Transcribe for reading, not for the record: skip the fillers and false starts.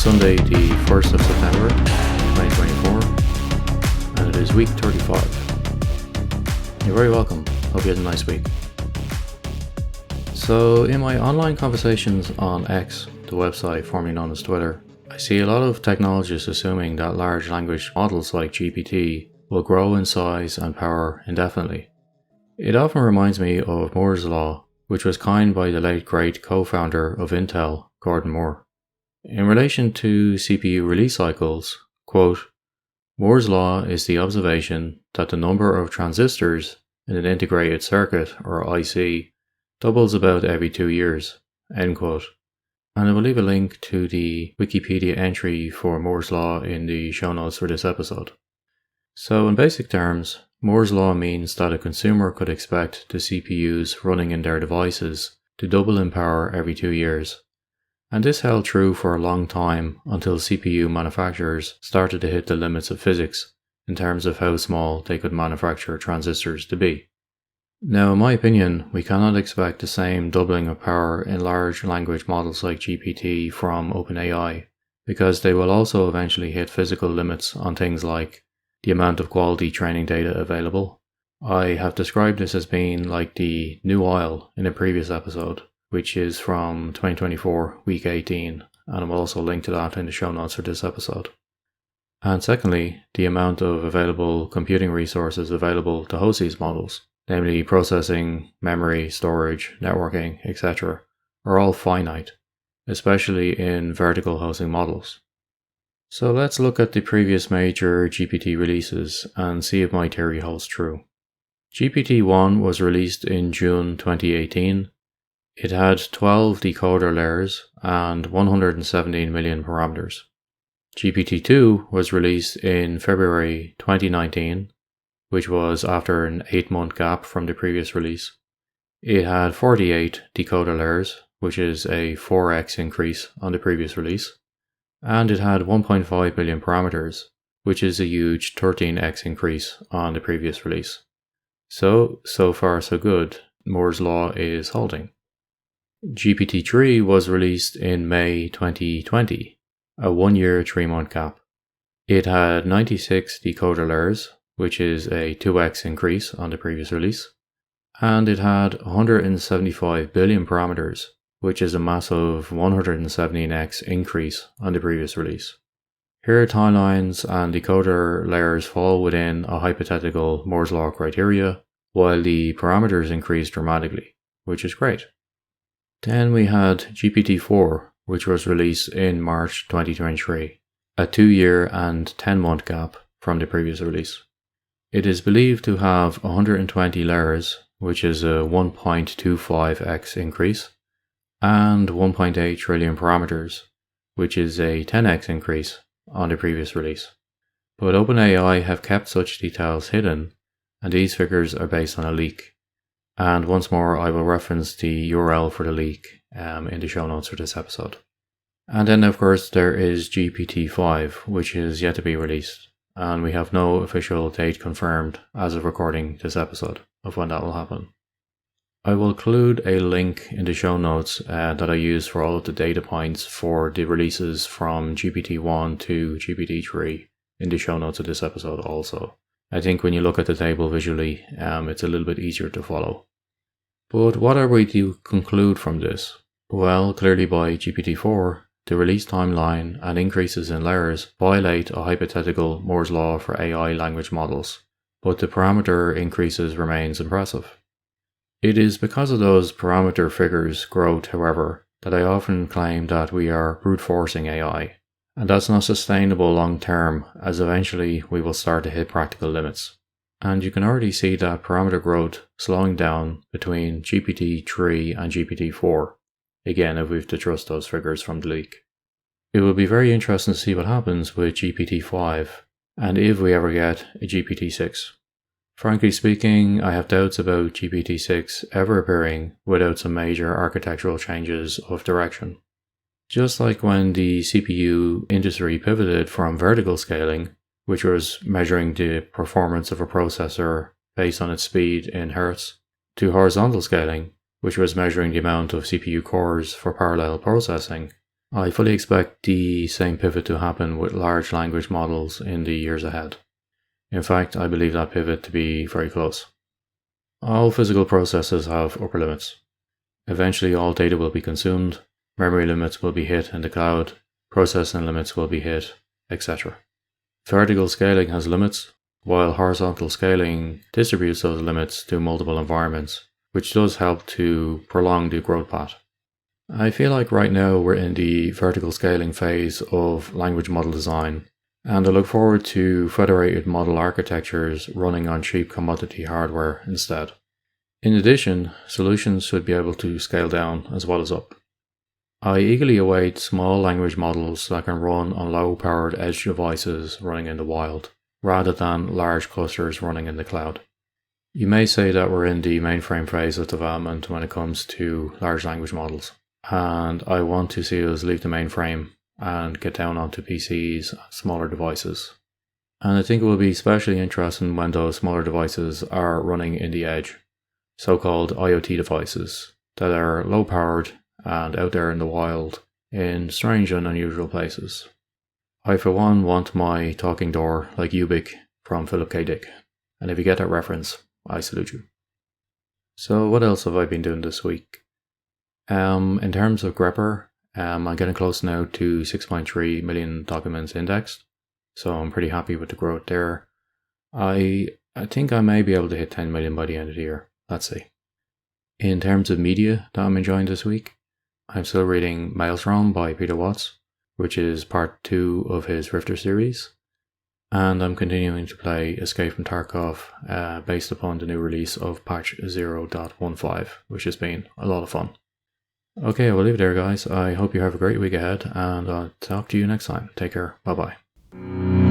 Sunday, the 1st of September 2024, and it is week 35. You're very welcome. Hope you had a nice week. So, in my online conversations on X, the website formerly known as Twitter, I see a lot of technologists assuming that large language models like GPT will grow in size and power indefinitely. It often reminds me of Moore's Law, which was coined by the late great co-founder of Intel, Gordon Moore. In relation to CPU release cycles, quote, Moore's Law is the observation that the number of transistors in an integrated circuit, or IC, doubles about every 2 years, end quote. And I will leave a link to the Wikipedia entry for Moore's Law in the show notes for this episode. So in basic terms, Moore's Law means that a consumer could expect the CPUs running in their devices to double in power every 2 years. And this held true for a long time until CPU manufacturers started to hit the limits of physics in terms of how small they could manufacture transistors to be. Now, in my opinion, we cannot expect the same doubling of power in large language models like GPT from OpenAI, because they will also eventually hit physical limits on things like the amount of quality training data available. I have described this as being like the new oil in a previous episode, which is from 2024, week 18, and I will also link to that in the show notes for this episode. And secondly, the amount of available computing resources available to host these models, namely processing, memory, storage, networking, etc., are all finite, especially in vertical hosting models. So let's look at the previous major GPT releases and see if my theory holds true. GPT-1 was released in June 2018. It had 12 decoder layers and 117 million parameters. GPT-2 was released in February 2019, which was after an 8-month gap from the previous release. It had 48 decoder layers, which is a 4x increase on the previous release, and it had 1.5 billion parameters, which is a huge 13x increase on the previous release. So far so good. Moore's Law is holding. GPT-3 was released in May 2020, a 1-year 3-month gap. It had 96 decoder layers, which is a 2x increase on the previous release, and it had 175 billion parameters, which is a massive 117x increase on the previous release. Here, timelines and decoder layers fall within a hypothetical Moore's Law criteria, while the parameters increase dramatically, which is great. Then we had GPT-4, which was released in March 2023, a 2-year and 10-month gap from the previous release. It is believed to have 120 layers, which is a 1.25x increase, and 1.8 trillion parameters, which is a 10x increase on the previous release. But OpenAI have kept such details hidden, and these figures are based on a leak. And once more, I will reference the URL for the leak in the show notes for this episode. And then, of course, there is GPT-5, which is yet to be released, and we have no official date confirmed as of recording this episode of when that will happen. I will include a link in the show notes that I use for all of the data points for the releases from GPT-1 to GPT-3 in the show notes of this episode also. I think when you look at the table visually, it's a little bit easier to follow. But what are we to conclude from this? Well, clearly by GPT-4, the release timeline and increases in layers violate a hypothetical Moore's Law for AI language models, but the parameter increases remains impressive. It is because of those parameter figures' growth, however, that I often claim that we are brute forcing AI. And that's not sustainable long term, as eventually we will start to hit practical limits. And you can already see that parameter growth slowing down between GPT-3 and GPT-4, again if we've to trust those figures from the leak. It will be very interesting to see what happens with GPT-5, and if we ever get a GPT-6. Frankly speaking, I have doubts about GPT-6 ever appearing without some major architectural changes of direction. Just like when the CPU industry pivoted from vertical scaling, which was measuring the performance of a processor based on its speed in hertz, to horizontal scaling, which was measuring the amount of CPU cores for parallel processing, I fully expect the same pivot to happen with large language models in the years ahead. In fact, I believe that pivot to be very close. All physical processes have upper limits. Eventually all data will be consumed, memory limits will be hit in the cloud, processing limits will be hit, etc. Vertical scaling has limits, while horizontal scaling distributes those limits to multiple environments, which does help to prolong the growth path. I feel like right now we're in the vertical scaling phase of language model design, and I look forward to federated model architectures running on cheap commodity hardware instead. In addition, solutions should be able to scale down as well as up. I eagerly await small language models that can run on low-powered edge devices running in the wild, rather than large clusters running in the cloud. You may say that we're in the mainframe phase of development when it comes to large language models, and I want to see us leave the mainframe and get down onto PCs, smaller devices. And I think it will be especially interesting when those smaller devices are running in the edge, so-called IoT devices that are low-powered and out there in the wild in strange and unusual places. I for one want my talking door like Ubik from Philip K. Dick, and if you get that reference, I salute you. So what else have I been doing this week? In terms of grepper, I'm getting close now to 6.3 million documents indexed, so I'm pretty happy with the growth there. I think I may be able to hit 10 million by the end of the year. Let's see. In terms of media that I'm enjoying this week, I'm still reading Maelstrom by Peter Watts, which is part 2 of his Rifter series, and I'm continuing to play Escape from Tarkov based upon the new release of patch 0.15, which has been a lot of fun. Okay, I will leave it there, guys. I hope you have a great week ahead, and I'll talk to you next time. Take care. Bye-bye.